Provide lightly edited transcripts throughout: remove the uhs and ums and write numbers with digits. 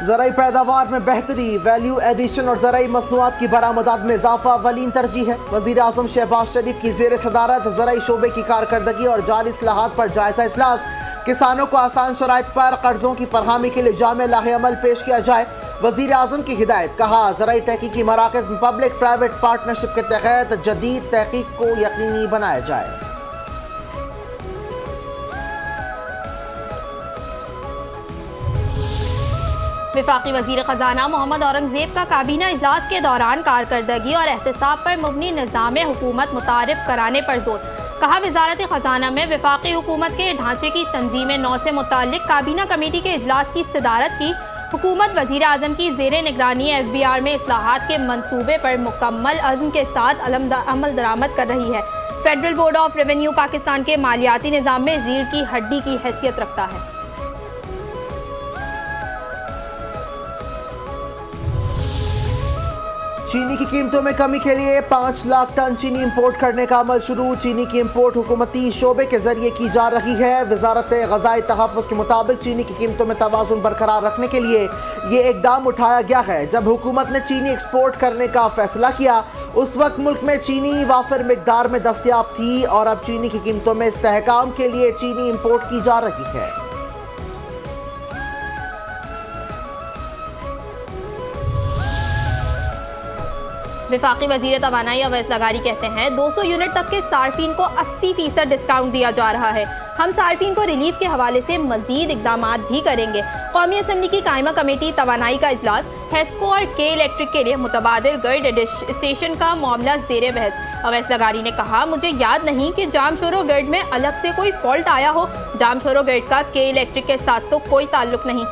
ज़राई पैदावार में बेहतरी, वैल्यू एडिशन और ज़राई मसनूआत की बरामदात में इजाफा अवलीन तरजीह है। वज़ीर आज़म शहबाज शरीफ की ज़ेर सदारत ज़राई शोबे की कारकर्दगी और जारी इस्लाहात पर जायजा इजलास। किसानों को आसान शराइत पर कर्जों की फरहमी के लिए जामे लाहे अमल पेश किया जाए। वज़ीर आज़म की हिदायत, कहा ज़राई तहकीकी मराकज़ में पब्लिक प्राइवेट पार्टनरशिप के तहत जदीद तहकीक को यकीनी बनाया जाए। वफाकी वज़ीर ख़जाना मोहम्मद औरंगज़ेब का काबीना इजलास के दौरान कारकर्दगी और एहतसाब पर मबनी निज़ाम हुकूमत मुतारिफ कराने पर जोर। कहा, वज़ारत ख़जाना में वफाकी हुकूमत के ढांचे की तंजीम नौ से मुताल्लिक़ काबीना कमेटी के इजलास की सदारत की हुकूमत वज़ीर आज़म की ज़ेर निगरानी FBR में इस्लाहात के मनसूबे पर मुकम्मल अज़्म के साथ अमल दरामद कर रही है। Federal board of revenue Pakistan के मालियाती निज़ाम में रीढ़ की हड्डी की हैसियत रखता है। चीनी की कीमतों में कमी के लिए 5 लाख टन चीनी इंपोर्ट करने का अमल शुरू। चीनी की इंपोर्ट हुकूमती शोबे के जरिए की जा रही है। वजारत ग़ज़ाई तहफ़्फ़ुज़ के मुताबिक चीनी की कीमतों में तवाज़ुन बरकरार रखने के लिए ये इक़दाम उठाया गया है। जब हुकूमत ने चीनी एक्सपोर्ट करने का फैसला किया, उस वक्त मुल्क में चीनी वाफिर मिकदार में दस्तयाब थी और अब चीनी की कीमतों में इस्तेहकाम के लिए चीनी इंपोर्ट की जा रही है। वफाकी वज़ीर तवानाई अवैस लगारी कहते हैं, 200 यूनिट तक के सार्फिन को 80% डिस्काउंट दिया जा रहा है। हम सार्फिन को रिलीफ के हवाले से मजीद इकदाम भी करेंगे। कौमी असम्बली की कायमा कमेटी तवानाई का इजलास। हेस्को और के इलेक्ट्रिक के लिए मुतबादिल गर्ड स्टेशन का मामला ज़ेर बहस। अवैस लगारी ने कहा, मुझे याद नहीं कि जामशोरो गर्ड में अलग से कोई फॉल्ट आया हो। जामशोरो गर्ड का के इलेक्ट्रिक के साथ तो कोई ताल्लुक नहीं।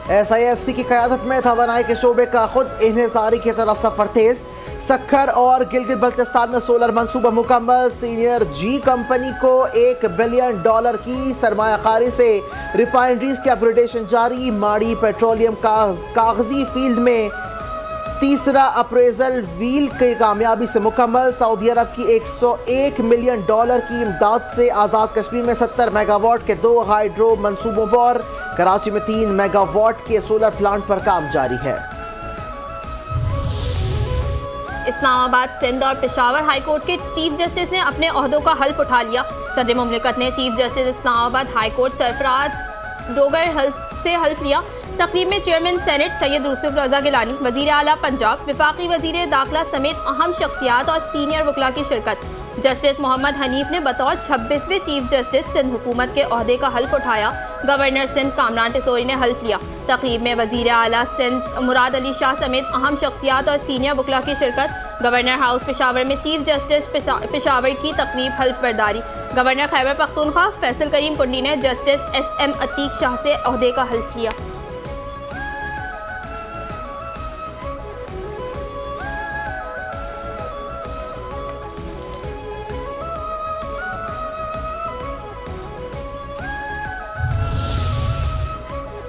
SIFC की क़यादत में तवानाई के शोबे का खुद इन्हिसारी की तरफ सफर तेज। सक्खर और गिलगित बल्तिस्तान में सोलर मंसूबा मुकम्मल। सीनियर जी कंपनी को $1 बिलियन की सरमायाकारी से रिफाइनरीज की अपग्रेडेशन जारी। माड़ी पेट्रोलियम कागजी फील्ड में तीसरा अप्रेजल व्हील की कामयाबी से मुकम्मल। सऊदी अरब की $101 मिलियन की इमदाद से आज़ाद कश्मीर में 70 मेगावाट के 2 हाइड्रो मंसूबों पर। कराची में 3 मेगावाट के सोलर प्लांट पर काम जारी है। इस्लामाबाद, सिंध और पेशावर हाई कोर्ट के चीफ जस्टिस ने अपने ओहदों का हल्फ उठा लिया। सदर मुमलिकत ने chief justice Islamabad high court Sarfaraz Dogar से हल्फ लिया। तकरीब में चेयरमैन सेनेट सैयद यूसुफ रजा गिलानी, वजीर आला पंजाब, वफाकी वजीर दाखिला समेत अहम शख्सियात और सीनियर वकला की शिरकत। जस्टिस मोहम्मद हनीफ ने बतौर 26वें चीफ जस्टिस सिंध हुकूमत के ओहदे का हल्फ उठाया। गवर्नर सिंध कामरान टिसोरी ने हल्फ लिया। तकरीब में वजीर आला सिंध मुराद अली शाह समेत अहम शख्सियात और सीनियर वकला की शिरकत। गवर्नर हाउस पेशावर में चीफ जस्टिस पेशावर की तकरीब हल्फ बर्दारी। गवर्नर खैबर पख्तूनख्वा फैसल करीम कुंडी ने जस्टिस SM अतीक शाह से ओहदे का हल्फ लिया।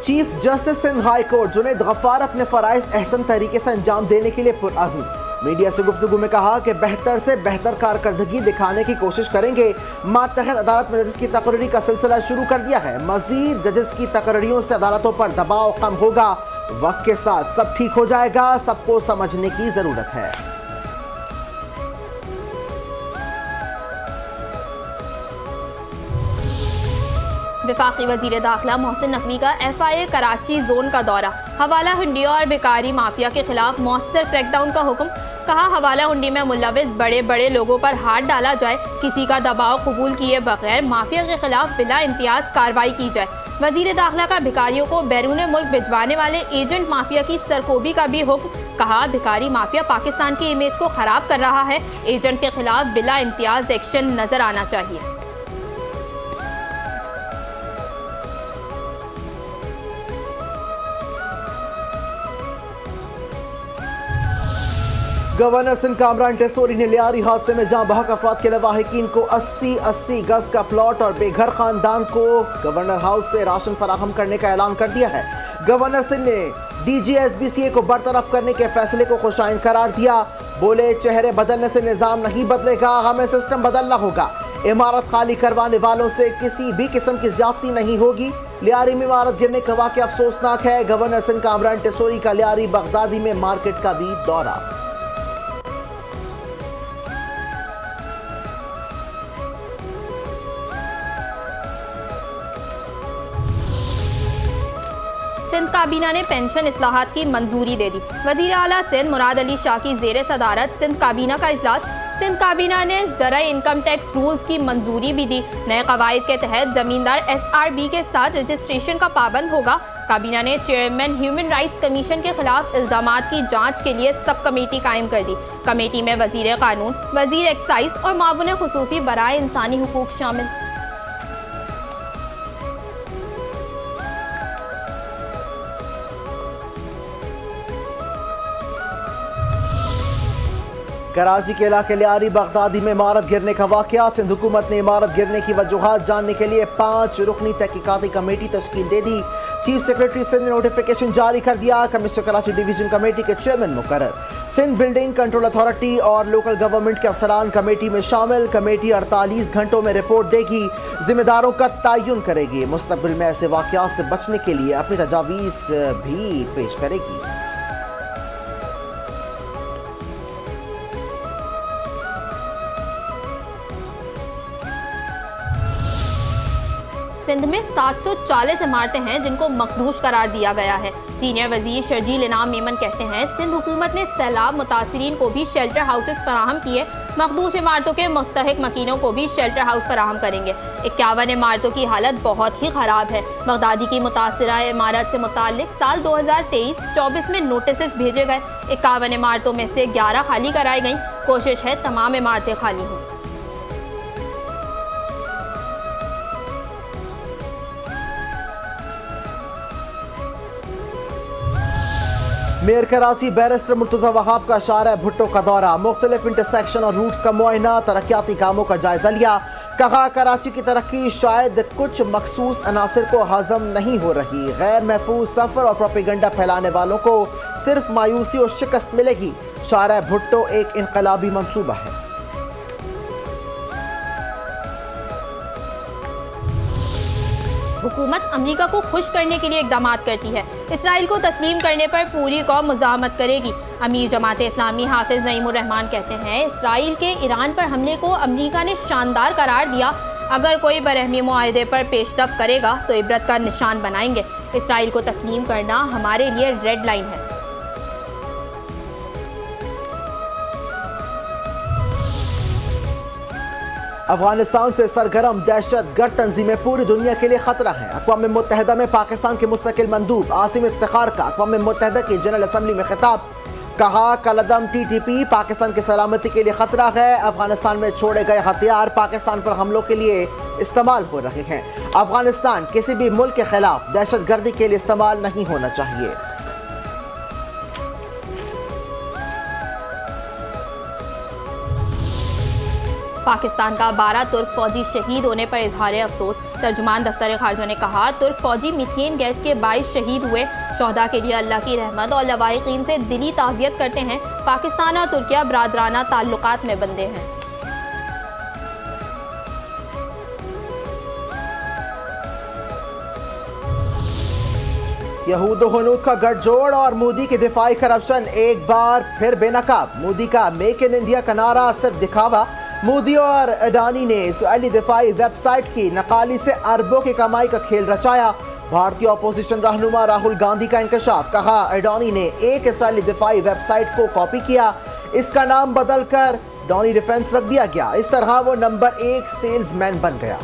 Chief justice Sindh high court Junaid Ghaffar अपने फराइज अहसन तरीके से अंजाम देने के लिए पुरअज़्म। मीडिया से गुफ्तगू में कहा कि बेहतर से बेहतर कारकर्दगी दिखाने की कोशिश करेंगे। मातहत अदालत में जजेस की तकर्री का सिलसिला शुरू कर दिया है। मजीद जजेस की तकर्रियों से अदालतों पर दबाव कम होगा। वक्त के साथ सब ठीक हो जाएगा। सबको समझने की जरूरत है। वफाकी वजीर दाखिला मोहसिन नकवी का FIA कराची जोन का दौरा। हवाला हुंडियों और बेकारी माफिया के खिलाफ मौसर क्रैकडाउन का हुक्म। कहा, हवाला हुंडी में मुलविस बड़े बड़े लोगों पर हाथ डाला जाए। किसी का दबाव कबूल किए बगैर माफिया के खिलाफ बिला इम्तियाज कार्रवाई की जाए। वजीर दाखिला का भिखारियों को बैरून मुल्क भिजवाने वाले एजेंट माफिया की सरकोबी का भी हुक्म। कहा, भिखारी माफिया पाकिस्तान की इमेज को खराब कर रहा है। एजेंट के खिलाफ बिला इम्तियाज एक्शन नजर आना चाहिए। गवर्नर सिंध कामरान टिसोरी ने लियारी हादसे में जहां बहक अफराद के लवाहिकीन को 80-80 गज का प्लॉट और बेघर खानदान को गवर्नर हाउस से राशन फराहम करने का ऐलान कर दिया है। गवर्नर सिंह ने DGSBCA को बरतरफ करने के फैसले को खुशाइन करार दिया। बोले, चेहरे बदलने से निजाम नहीं बदलेगा, हमें सिस्टम बदलना होगा। इमारत खाली करवाने वालों से किसी भी किस्म की ज्यादती नहीं होगी। लियारी में इमारत गिरने का वाकया अफसोसनाक है। गवर्नर सिंध कामरान टेसोरी का लियारी बगदादी में मार्केट का भी दौरा। सिंध काबीना ने पेंशन इस्लाहात की मंजूरी दे दी। वजीर आला सिंध मुराद अली शाह की जेर सदारत सिंध काबीना का इजलास। सिंध काबीना ने ज़रा इनकम टैक्स रूल्स की मंजूरी भी दी। नए कवायद के तहत जमींदार SRB के साथ रजिस्ट्रेशन का पाबंद होगा। काबीना ने चेयरमैन ह्यूमन राइट्स कमीशन के खिलाफ इल्जामात की जांच के लिए सब कमेटी कायम कर दी। कमेटी में वजीर कानून, वजीर एक्साइज और मामून खुसूसी बराए इंसानी हुकूक शामिल। कराची के इलाके लियारी बगदादी में इमारत गिरने का वाकया। सिंध हुकूमत ने इमारत गिरने की वजूहात जानने के लिए 5 रुकनी तहकीकाती कमेटी तश्कील दे दी। चीफ सेक्रेटरी सिंध ने नोटिफिकेशन जारी कर दिया। कमिश्नर कराची डिवीजन कमेटी के चेयरमैन मुकर्रर। सिंध बिल्डिंग कंट्रोल अथॉरिटी और लोकल गवर्नमेंट के अफसरान कमेटी में शामिल। कमेटी 48 घंटों में रिपोर्ट देगी, जिम्मेदारों का तयन करेगी, मुस्तकबिल में ऐसे वाकयात से बचने के लिए अपनी तजावीज़ भी पेश करेगी। सिंध में 740 इमारतें हैं जिनको मखदूश करार दिया गया है। सीनियर वजीर शर्जील इनाम मेमन कहते हैं, सिंध हुकूमत ने सैलाब मुतासिरीन को भी शेल्टर हाउसेस फराहम किए। मखदूश इमारतों के मुस्तहिक मकीनों को भी शेल्टर हाउस फराहम करेंगे। 51 इमारतों की हालत बहुत ही ख़राब है। बगदादी की मुतासिरा इमारत से मुताल्लिक साल 2023-24 में नोटिस भेजे गए। 51 इमारतों में से 11 खाली कराई गई। कोशिश है तमाम इमारतें खाली हों। मेयर कराची बैरिस्टर मुर्तजा वहाब का शारा भुट्टो का दौरा। मुख्तलिफ इंटरसेक्शन और रूट्स का मुआयना, तरक्याती कामों का जायजा लिया। कहा, कराची की तरक्की शायद कुछ मखसूस अनासर को हजम नहीं हो रही। गैर महफूज सफर और प्रोपेगेंडा फैलाने वालों को सिर्फ मायूसी और शिकस्त मिलेगी। शारा भुट्टो एक इनकलाबी मंसूबा है। हुकूमत अमेरिका को खुश करने के लिए इकदाम करती है। इसराइल को तस्लीम करने पर पूरी कौम मुज़ाहमत करेगी। अमीर जमात इस्लामी हाफिज नईमुर रहमान कहते हैं, इसराइल के ईरान पर हमले को अमेरिका ने शानदार करार दिया। अगर कोई बरहमी मुआहदे पर पेशरफ करेगा तो इबरत का निशान बनाएंगे। इसराइल को तस्लीम करना हमारे लिए रेड लाइन है। अफगानिस्तान से सरगर्म दहशतगर्द तंजीमें पूरी दुनिया के लिए खतरा है। अक़वाम मुत्तहिदा में पाकिस्तान के मुस्तकिल मंदूब आसिम इफ्तिखार का अक़वाम मुत्तहिदा की जनरल असम्बली में खिताब। कहा, कलदम TTP पाकिस्तान की सलामती के लिए खतरा है। अफगानिस्तान में छोड़े गए हथियार पाकिस्तान पर हमलों के लिए इस्तेमाल हो रहे हैं। अफगानिस्तान किसी भी मुल्क के खिलाफ दहशतगर्दी के लिए इस्तेमाल नहीं होना चाहिए। पाकिस्तान का 12 तुर्क फौजी शहीद होने पर इजहार अफसोस। तर्जुमान दफ्तर खारजा ने कहा, तुर्क फौजी मीथेन गैस के 22 शहीद हुए। शोहदा के लिए अल्लाह की रहमत और लवाहिकीन से दिली ताज़ियत करते हैं। पाकिस्तान और तुर्किया बरादराना ताल्लुकात में बंधे हैं। यहूद हनूद का गठजोड़ और मोदी के दिफाई करप्शन एक बार फिर बेनकाब। मोदी का मेक इन इंडिया का नारा सिर्फ दिखावा। मोदी और अडानी ने इसराइली दिफाई वेबसाइट की नकाली से अरबों की कमाई का खेल रचाया। भारतीय अपोजिशन रहनुमा राहुल गांधी का इंकशाफ। कहा, अडानी ने एक इसराइली दिफाई वेबसाइट को कॉपी किया, इसका नाम बदलकर डॉनी डिफेंस रख दिया गया। इस तरह वो नंबर 1 सेल्समैन बन गया।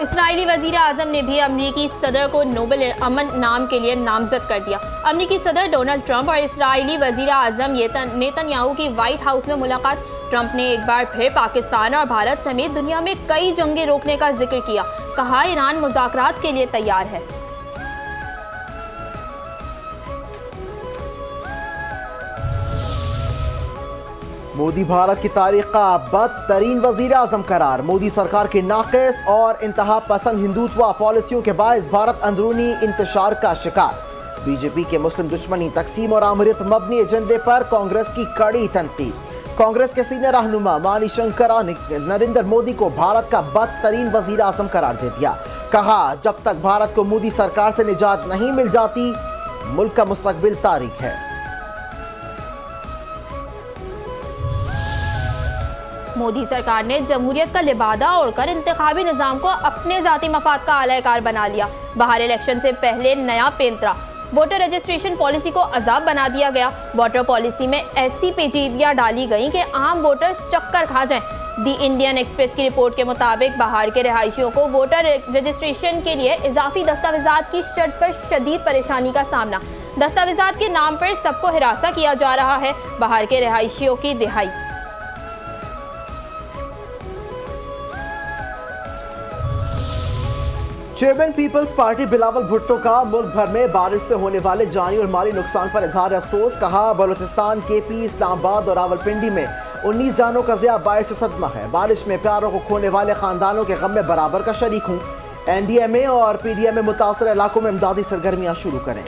इसराइली वजीर आजम ने भी अमरीकी सदर को नोबेल अमन इनाम के लिए नामजद कर दिया। अमरीकी सदर डोनाल्ड ट्रंप और इसराइली वजीर आजम नेतन्याहू की व्हाइट हाउस में मुलाकात। ट्रंप ने एक बार फिर पाकिस्तान और भारत समेत दुनिया में कई जंगें रोकने का जिक्र किया। कहा, ईरान मुज़ाकरात के लिए तैयार है। मोदी भारत की तारीख का बदतरीन वजीर आजम करार। मोदी सरकार के नाक़िस और इंतहा पसंद हिंदुत्व पॉलिसियों के बायस भारत अंदरूनी इंतशार का शिकार। बीजेपी के मुस्लिम दुश्मनी, तकसीम और आमरीत पर मबनी एजेंडे पर कांग्रेस की कड़ी तनकीद। कांग्रेस के सीनियर रहनुमा मानी शंकरा ने नरेंद्र मोदी को भारत का बदतरीन वजीर आजम करार दे दिया। कहा, जब तक भारत को मोदी सरकार से निजात नहीं मिल जाती, मुल्क का मुस्तकबिल तारीख है। मोदी सरकार ने जमहूरियत का लिबादा ओढ़कर इंतखाबी निजाम को अपने जाती मफाद का आलाकार बना लिया। बाहर इलेक्शन से पहले नया पेंतरा, वोटर रजिस्ट्रेशन पॉलिसी को अजाब बना दिया गया। वोटर पॉलिसी में ऐसी पेचीदगियां डाली गई कि आम वोटर चक्कर खा जाएं। दी इंडियन एक्सप्रेस की रिपोर्ट के मुताबिक बाहर के रहायशियों को वोटर रजिस्ट्रेशन के लिए इजाफी दस्तावेजात की शर्त पर शदीद परेशानी का सामना। दस्तावेजात के नाम पर सबको हिरासा किया जा रहा है। बाहर के रहायशियों की दिहाई। Chairman people's party Bilawal Bhutto का मुल्क भर में बारिश से होने वाले जानी और माली नुकसान पर इजहार अफसोस। कहा, बलूचिस्तान, केपी, इस्लामाबाद और रावलपिंडी में 19 जानों का ज़िया बायस सदमा है। बारिश में प्यारों को खोने वाले खानदानों के गम में बराबर का शरीक हूँ। एनडीएमए और पीडीएमए मुतासर इलाकों में इमदादी सरगर्मियाँ शुरू करें।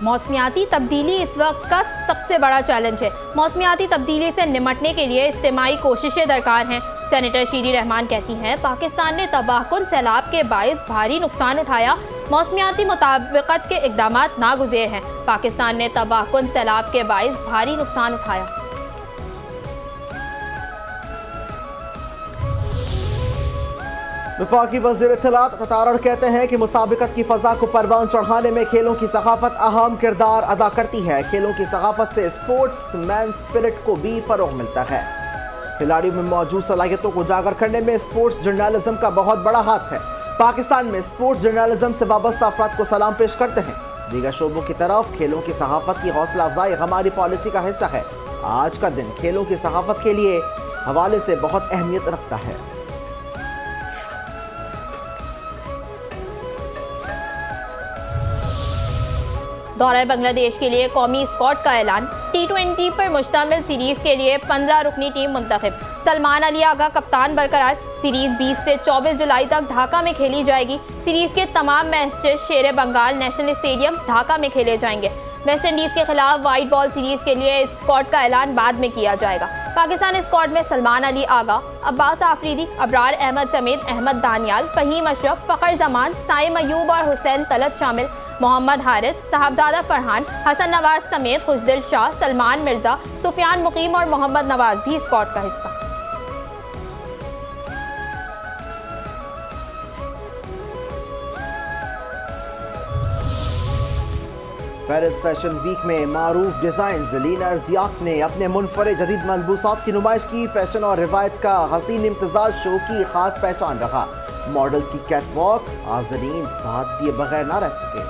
मौसमियाती तब्दीली इस वक्त का सबसे बड़ा चैलेंज है। मौसमियाती तब्दीली से निपटने के लिए इज्तिमाई कोशिशें दरकार हैं। सेनेटर शीरी रहमान कहती हैं, पाकिस्तान ने तबाहकुन सैलाब के बायस भारी नुकसान उठाया। मौसमियाती मुताबिकत के इक़दामात नागुज़ेर हैं। पाकिस्तान ने तबाहकुन सैलाब के बायस भारी नुकसान उठाया। वफाकी वज़ीर इत्तलात कतारड़ कहते हैं कि मुसाबिकत की फ़ज़ा को परवान चढ़ाने में खेलों की सकाफ़त अहम किरदार अदा करती है। खेलों की सकाफ़त से स्पोर्ट्स मैन स्पिरिट को भी फ़रोग़ मिलता है। खिलाड़ियों में मौजूद सलाहियतों को उजागर करने में स्पोर्ट्स जर्नलिज्म का बहुत बड़ा हाथ है। पाकिस्तान में स्पोर्ट्स जर्नलिज्म से वाबस्ता अफराद को सलाम पेश करते हैं। दीगर शोबों की तरफ खेलों की सकाफ़त की हौसला अफजाई हमारी पॉलिसी का हिस्सा है। आज का दिन खेलों की सकाफ़त के लिए हवाले से बहुत अहमियत रखता है। दौरा बांग्लादेश के लिए कौमी स्क्वाड का ऐलान। T20 पर मुश्तमिल सीरीज के लिए 15 रुकनी टीम मुंतखब। सलमान अली आगा कप्तान बरकरार। सीरीज 20 से 24 जुलाई तक ढाका में खेली जाएगी। सीरीज के तमाम मैचेस शेर बंगाल नेशनल स्टेडियम ढाका में खेले जाएंगे। वेस्ट इंडीज के खिलाफ वाइट बॉल सीरीज के लिए स्क्वाड का ऐलान बाद में किया जाएगा। पाकिस्तान स्क्वाड में सलमान अली आगा, अब्बास आफरीदी, अबरार अहमद समेत अहमद दानियाल, फहीम अशरफ, फ़खर जमान, साइम अयूब और हुसैन तलत शामिल। मोहम्मद हारिस, साहबजादा फरहान, हसन नवाज समेत खुशदिल शाह, सलमान मिर्जा, सुफियान मुकीम और मोहम्मद नवाज भी स्क्वाड का हिस्सा। पेरिस फैशन वीक में मारूफ डिजाइन लीना अर्जियाक ने अपने मुनफरिद जदीद मलबूसात की नुमाइश की। फैशन और रिवायत का हसीन इम्तजाज शो की खास पहचान रहा। मॉडल की कैटवॉक हाज़रीन बात दिए बगैर ना रह सके।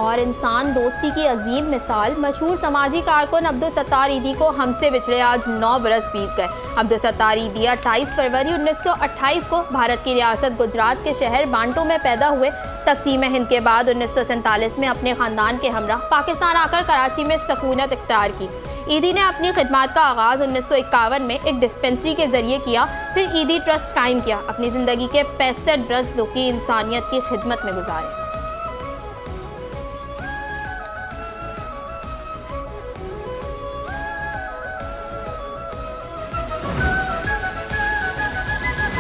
और इंसान दोस्ती की अजीम मिसाल मशहूर समाजी कारकुन अब्दुल सत्तार ईदी को हमसे बिछड़े आज 9 बरस बीत गए। अब्दुल सत्तार ईदी 28 फरवरी 1928 को भारत की रियासत गुजरात के शहर बांटो में पैदा हुए। तकसीम हिंद के बाद 1947 में अपने ख़ानदान के हमरा पाकिस्तान आकर कराची में सकूनत इख्तियार की। ईदी ने अपनी खिदमत का आगाज़ 1951 में एक डिस्पेंसरी के ज़रिए किया। फिर ईदी ट्रस्ट कायम किया। अपनी ज़िंदगी के 65 बरस दुखी इंसानियत की खिदमत में गुजारे।